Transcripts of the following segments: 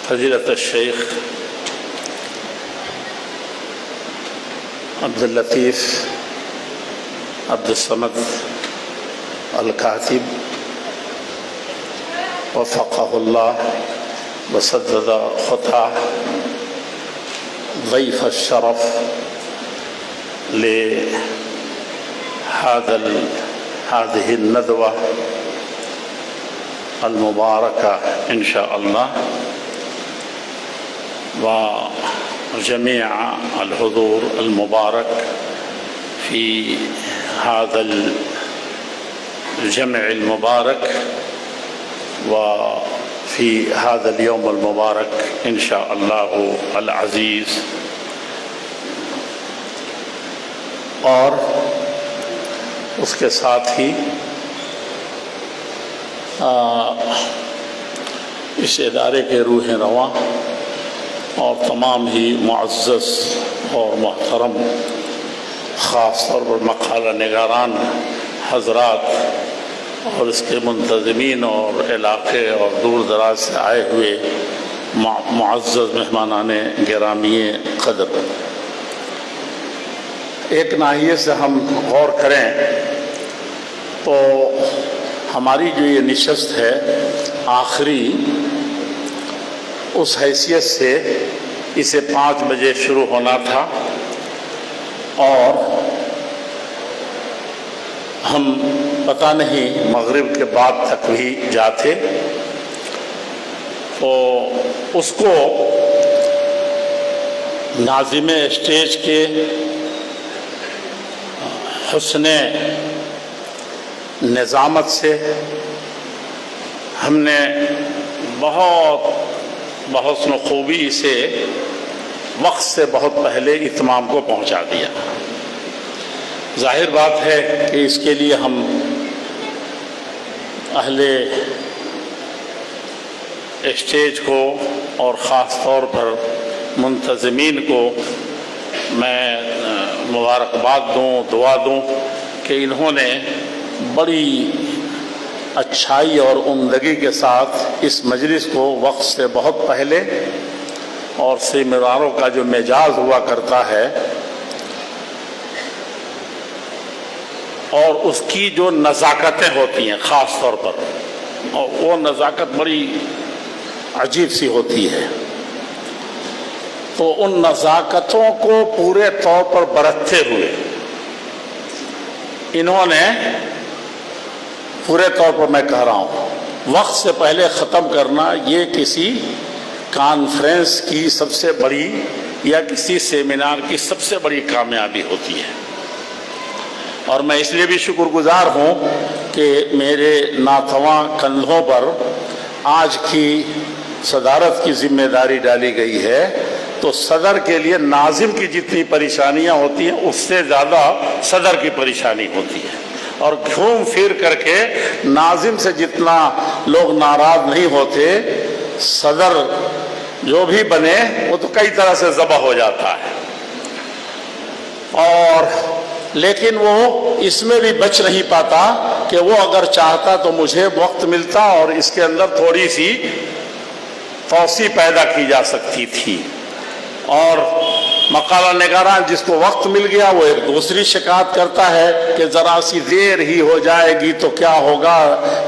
فضیلت الشیخ عبداللطیف عبدالصمد الکاتب وفقہ اللہ وسدد خطاه ضيف الشرف هذه الندوة المباركة إن شاء الله، وجميع الحضور المبارك في هذا الجمع المبارك وفي هذا اليوم المبارك إن شاء الله العزيز. اور اس کے ساتھ ہی اس ادارے کے روح رواں اور تمام ہی معزز اور محترم خاص طور پر مقالہ نگاران حضرات اور اس کے منتظمین اور علاقے اور دور دراز سے آئے ہوئے معزز مہمانان گرامی قدر، ایک ناحیے سے ہم غور کریں تو ہماری جو یہ نشست ہے آخری، اس حیثیت سے اسے 5 بجے شروع ہونا تھا اور ہم پتہ نہیں مغرب کے بعد تک بھی جاتے، تو اس کو ناظم اسٹیج کے حسن نظامت سے ہم نے بہت بحسن و خوبی سے وقت سے بہت پہلے اتمام کو پہنچا دیا۔ ظاہر بات ہے کہ اس کے لیے ہم اہل اسٹیج کو اور خاص طور پر منتظمین کو میں مبارکباد دوں، دعا دوں کہ انہوں نے بڑی اچھائی اور عمدگی کے ساتھ اس مجلس کو وقت سے بہت پہلے، اور سیمیناروں کا جو مزاج ہوا کرتا ہے اور اس کی جو نزاکتیں ہوتی ہیں خاص طور پر، اور وہ نزاکت بڑی عجیب سی ہوتی ہے، تو ان نزاکتوں کو پورے طور پر برتتے ہوئے انہوں نے پورے طور پر، میں کہہ رہا ہوں، وقت سے پہلے ختم کرنا یہ کسی کانفرنس کی سب سے بڑی یا کسی سیمینار کی سب سے بڑی کامیابی ہوتی ہے۔ اور میں اس لیے بھی شکر گزار ہوں کہ میرے ناتواں کندھوں پر آج کی صدارت کی ذمہ داری ڈالی گئی ہے، تو صدر کے لیے ناظم کی جتنی پریشانیاں ہوتی ہیں اس سے زیادہ صدر کی پریشانی ہوتی ہے، اور گھوم پھر کر کے ناظم سے جتنا لوگ ناراض نہیں ہوتے، صدر جو بھی بنے وہ تو کئی طرح سے ذبح ہو جاتا ہے، اور لیکن وہ اس میں بھی بچ نہیں پاتا کہ وہ اگر چاہتا تو مجھے وقت ملتا اور اس کے اندر تھوڑی سی توسیع پیدا کی جا سکتی تھی، اور مقالہ نگاران جس کو وقت مل گیا وہ ایک دوسری شکایت کرتا ہے کہ ذرا سی دیر ہی ہو جائے گی تو کیا ہوگا،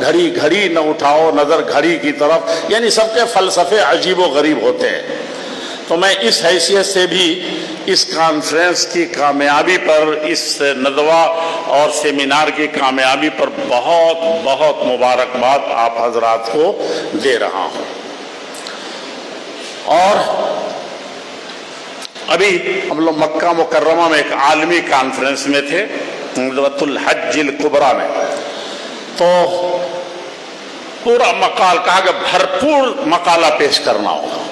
گھڑی گھڑی نہ اٹھاؤ نظر گھڑی کی طرف، یعنی سب کے فلسفے عجیب و غریب ہوتے ہیں۔ تو میں اس حیثیت سے بھی اس کانفرنس کی کامیابی پر، اس ندوہ اور سیمینار کی کامیابی پر بہت بہت مبارکباد آپ حضرات کو دے رہا ہوں۔ اور ابھی ہم لوگ مکہ مکرمہ میں ایک عالمی کانفرنس میں تھے، ندوۃ الحج الکبریٰ میں، تو پورا مقال کہا کہ بھرپور مقالہ پیش کرنا ہوگا،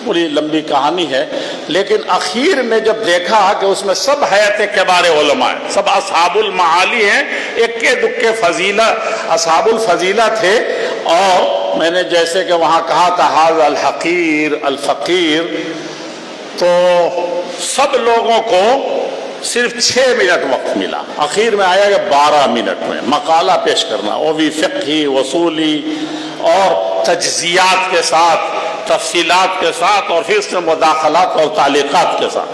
بڑی لمبی کہانی ہے، لیکن اخیر میں جب دیکھا کہ اس میں سب حیات کبار علماء ہیں، سب اصحاب المعالی ہیں، اکے دکے اصحاب الفضیلہ تھے، اور میں نے جیسے کہ وہاں کہا تھا ھذا الحقیر الفقیر، تو سب لوگوں کو صرف 6 منٹ وقت ملا، اخیر میں آیا کہ 12 منٹ میں مقالہ پیش کرنا، وہ بھی فقہی، وصولی اور تجزیات کے ساتھ، تفصیلات کے ساتھ اور پھر اس میں مداخلات اور تعلیقات کے ساتھ.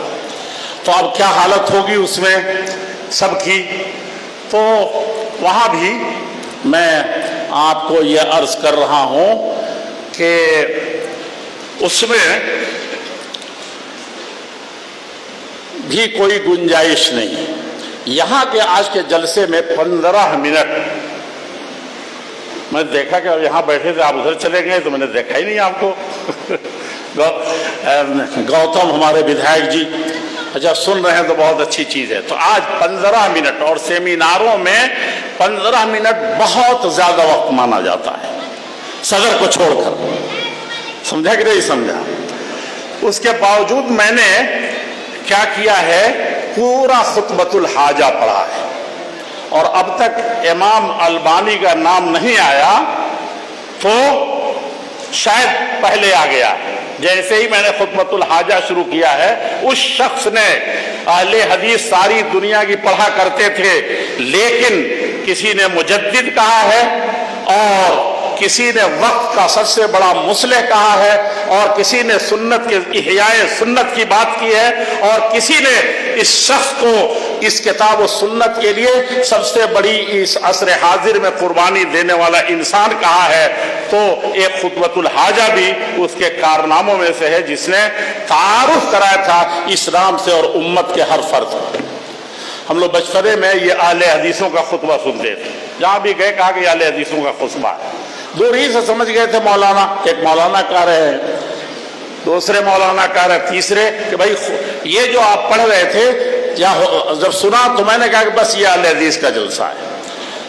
تو اب کیا حالت ہوگی اس میں سب کی. تو وہاں بھی میں آپ کو یہ عرض کر رہا ہوں کہ اس میں بھی کوئی گنجائش نہیں. یہاں کے آج کے جلسے میں 15 منٹ میں دیکھا کہ یہاں بیٹھے تھے، آپ ادھر چلے گئے تو میں نے دیکھا ہی نہیں آپ کو. گوتم ہمارے ودھائک جی اچھا سن رہے ہیں تو بہت اچھی چیز ہے. تو آج 15 منٹ، اور سیمیناروں میں 15 منٹ بہت زیادہ وقت مانا جاتا ہے صدر کو چھوڑ کر. سمجھا کہ نہیں سمجھا؟ اس کے باوجود میں نے کیا کیا ہے، پورا خطبۃ الحاجہ پڑھا ہے، اور اب تک امام البانی کا نام نہیں آیا تو شاید پہلے آ گیا. جیسے ہی میں نے خطبۃ الحاجہ شروع کیا ہے، اس شخص نے اہل حدیث ساری دنیا کی پڑھا کرتے تھے، لیکن کسی نے مجدد کہا ہے، اور کسی نے وقت کا سب سے بڑا مصلح کہا ہے، اور کسی نے سنت کے احیاء سنت کی بات کی ہے، اور کسی نے اس شخص کو اس کتاب و سنت کے لیے سب سے بڑی اس عصر حاضر میں قربانی دینے والا انسان کہا ہے. تو ایک خطبۃ الحاجہ بھی اس کے کارناموں میں سے ہے، جس نے تعارف کرایا تھا اسلام سے اور امت کے ہر فرد کو. ہم لوگ بچپنے میں یہ اہل حدیثوں کا خطبہ سنتے تھے، جہاں بھی گئے کہا کہ یہ اہل حدیثوں کا خطبہ ہے. دور ہی سے سمجھ گئے تھے مولانا، ایک مولانا کہہ رہے ہیں، دوسرے مولانا کہہ رہے، تیسرے کہ بھائی یہ جو آپ پڑھ رہے تھے جب سنا تو میں نے کہا کہ بس یہ اہل حدیث کا جلسہ ہے.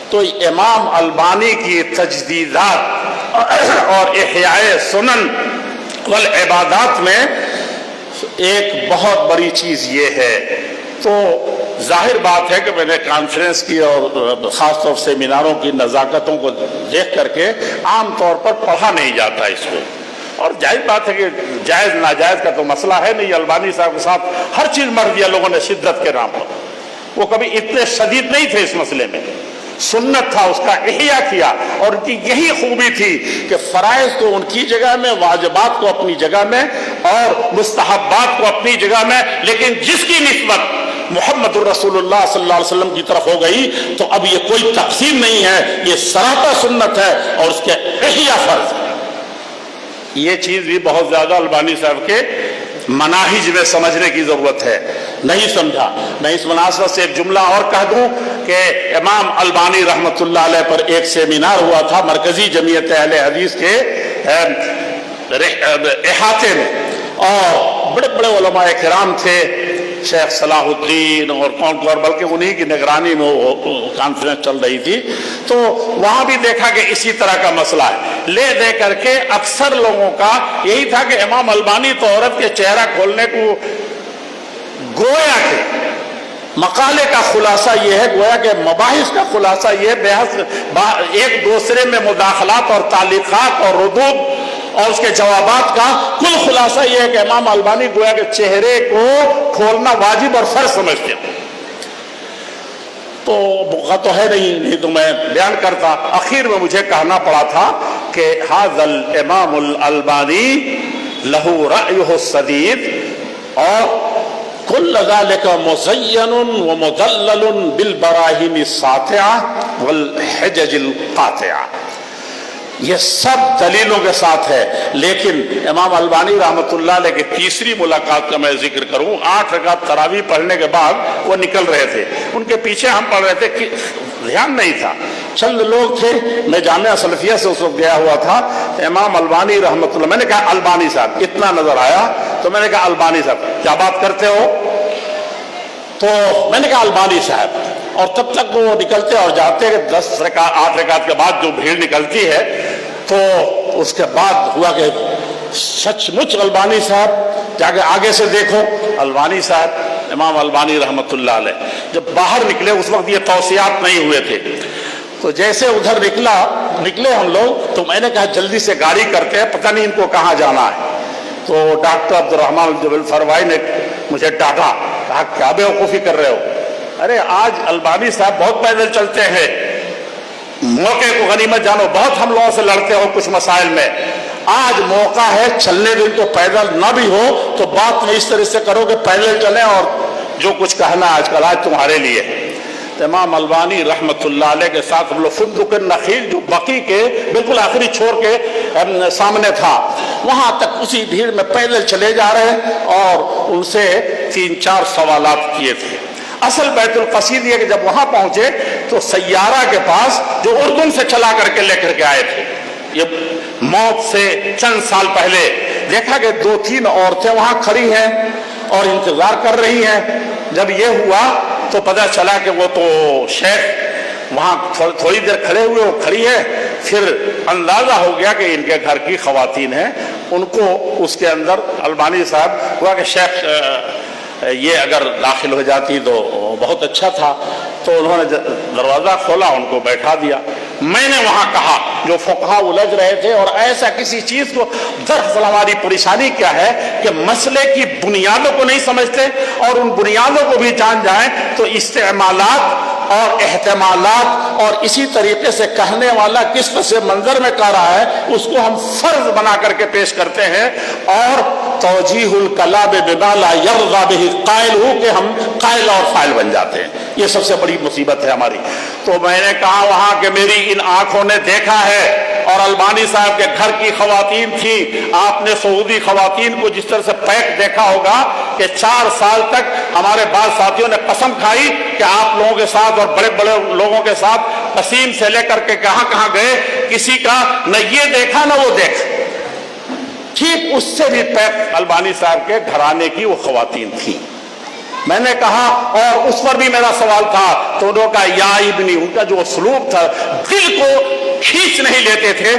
تو امام البانی کی تجدیدات اور احیاء سنن والعبادات میں ایک بہت بڑی چیز یہ ہے. تو ظاہر بات ہے کہ میں نے کانفرنس کی اور خاص طور سے سیمیناروں کی نزاکتوں کو دیکھ کر کے عام طور پر پڑھا نہیں جاتا اس کو، اور جائز بات ہے کہ جائز ناجائز کا تو مسئلہ ہے نہیں. البانی صاحب کے ساتھ ہر چیز مر دیا لوگوں نے شدت کے نام پر. وہ کبھی اتنے شدید نہیں تھے اس مسئلے میں، سنت تھا اس کا احیاء کیا، اور ان کی یہی خوبی تھی کہ فرائض کو ان کی جگہ میں، واجبات کو اپنی جگہ میں، اور مستحبات کو اپنی جگہ میں، لیکن جس کی نسبت محمد الرسول اللہ صلی اللہ علیہ وسلم کی طرف ہو گئی تو اب یہ کوئی تقسیم نہیں ہے، یہ سراپا سنت ہے اور اس کے احیاء فرض ہے. یہ چیز بھی بہت زیادہ البانی صاحب کے مناہج میں سمجھنے کی ضرورت ہے. نہیں سمجھا. میں اس مناسبت سے ایک جملہ اور کہہ دوں کہ امام البانی رحمت اللہ علیہ پر ایک سیمینار ہوا تھا مرکزی جمعیت اہل حدیث کے احاطے میں، اور بڑے بڑے علماء کرام تھے، شیخ صلاح الدین اور کون کون، بلکہ انہی کی نگرانی میں وہ کانفرنس چل رہی تھی. تو وہاں بھی دیکھا کہ اسی طرح کا مسئلہ ہے، لے دے کر کے اکثر لوگوں کا یہی تھا کہ امام البانی تو عورت کے چہرہ کھولنے کو، گویا کہ مقالے کا خلاصہ یہ ہے، گویا کہ مباحث کا خلاصہ یہ بحث ایک دوسرے میں مداخلات اور تعلیقات اور ردود اور اس کے جوابات کا کل خلاصہ یہ ہے کہ امام البانی گویا کہ چہرے کو کھولنا واجب اور فرض سمجھتے ہیں. تو موقع تو ہے نہیں تو میں بیان کرتا. اخیر میں مجھے کہنا پڑا تھا کہ ھذا الامام الالبانی لہ رأیہ السدید، اور کل ذلك مزین ومدلل بالبراہین الساطعہ والحجج القاطعہ. یہ سب دلیلوں کے ساتھ ہے. لیکن امام البانی رحمت اللہ علیہ کی تیسری ملاقات کا میں ذکر کروں، 8 رکعت تراویح پڑھنے کے بعد وہ نکل رہے تھے، ان کے پیچھے ہم پڑھ رہے تھے کہ دھیان نہیں تھا، چند لوگ تھے. میں جامعہ سلفیہ سے اس وقت گیا ہوا تھا. امام البانی رحمت اللہ، میں نے کہا البانی صاحب، اتنا نظر آیا تو میں نے کہا البانی صاحب کیا بات کرتے ہو؟ تو میں نے کہا البانی صاحب، اور تب تک وہ نکلتے اور جاتے کہ 10 رکعت 8 رکعت کے بعد جو بھیڑ نکلتی ہے، تو اس کے بعد ہوا کہ سچ مچ البانی صاحب، جا کے آگے سے دیکھو البانی صاحب، امام البانی رحمت اللہ علیہ جب باہر نکلے، اس وقت یہ توسیعات نہیں ہوئے تھے، تو جیسے ادھر نکلے ہم لوگ، تو میں نے کہا جلدی سے گاڑی کرتے ہیں، پتہ نہیں ان کو کہاں جانا ہے. تو ڈاکٹر عبد الرحمن جبل فروائی نے مجھے ڈانٹا، کہا کیا بیوقوفی کر رہے ہو؟ ارے آج البانی صاحب بہت پیدل چلتے ہیں، موقع کو غنیمت جانو، بہت ہم لوگوں سے لڑتے ہو کچھ مسائل میں، آج موقع ہے چلنے دن تو پیدل نہ بھی ہو تو بات میں اس طرح سے کرو کہ پیدل چلیں اور جو کچھ کہنا آج کل آج تمہارے لیے. امام البانی رحمت اللہ علیہ کے ساتھ ہم لوگ فندق النخیل جو بقی کے بالکل آخری چھوڑ کے سامنے تھا وہاں تک اسی بھیڑ میں پیدل چلے جا رہے اور ان سے 3-4 سوالات کیے تھے. اصل بیت القصید یہ کہ جب وہاں پہنچے تو سیارہ کے پاس جو اردن سے چلا کر کے لے کر کے آئے تھے, یہ موت سے چند سال پہلے دیکھا کہ 2-3 عورتیں وہاں کھڑی ہیں اور انتظار کر رہی ہیں. جب یہ ہوا تو پتہ چلا کہ وہ تو شیخ وہاں تھوڑی دیر کھڑے ہوئے, وہ کھڑی ہے. پھر اندازہ ہو گیا کہ ان کے گھر کی خواتین ہیں. ان کو اس کے اندر البانی صاحب ہوا کہ شیخ یہ اگر داخل ہو جاتی تو بہت اچھا تھا. تو انہوں نے دروازہ کھولا, ان کو بیٹھا دیا. میں نے وہاں کہا جو فقہا الجھ رہے تھے اور ایسا کسی چیز کو, دراصل ہماری پریشانی کیا ہے کہ مسئلے کی بنیادوں کو نہیں سمجھتے اور ان بنیادوں کو بھی جان جائیں تو استعمالات اور احتمالات اور اسی طریقے سے کہنے والا کس طرح منظر میں کہہ رہا ہے اس کو ہم فرض بنا کر کے پیش کرتے ہیں اور توجیہ الکلام بما لا یرضی بہ قائل ہو کہ ہم قائل اور فاعل بن جاتے ہیں. یہ سب سے بڑی مصیبت ہے ہماری. تو میں نے کہا وہاں کہ میری ان آنکھوں نے دیکھا ہے اور البانی صاحب کے گھر کی خواتین تھی. آپ نے سعودی خواتین کو جس طرح سے پیک دیکھا ہوگا کہ 4 سال تک ہمارے بعض ساتھیوں نے قسم کھائی کہ آپ لوگوں کے ساتھ اور بڑے بڑے لوگوں کے ساتھ قصیم سے لے کر کے کہاں کہاں گئے, کسی کا نہ یہ دیکھا نہ وہ دیکھا. ٹھیک اس سے بھی پیک البانی صاحب کے گھرانے کی وہ خواتین تھی. میں نے کہا اور اس پر بھی میرا سوال تھا تو انہوں کا یا ابنی, ان کا جو اسلوب تھا دل کو کھینچ نہیں لیتے تھے,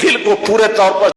دل کو پورے طور پر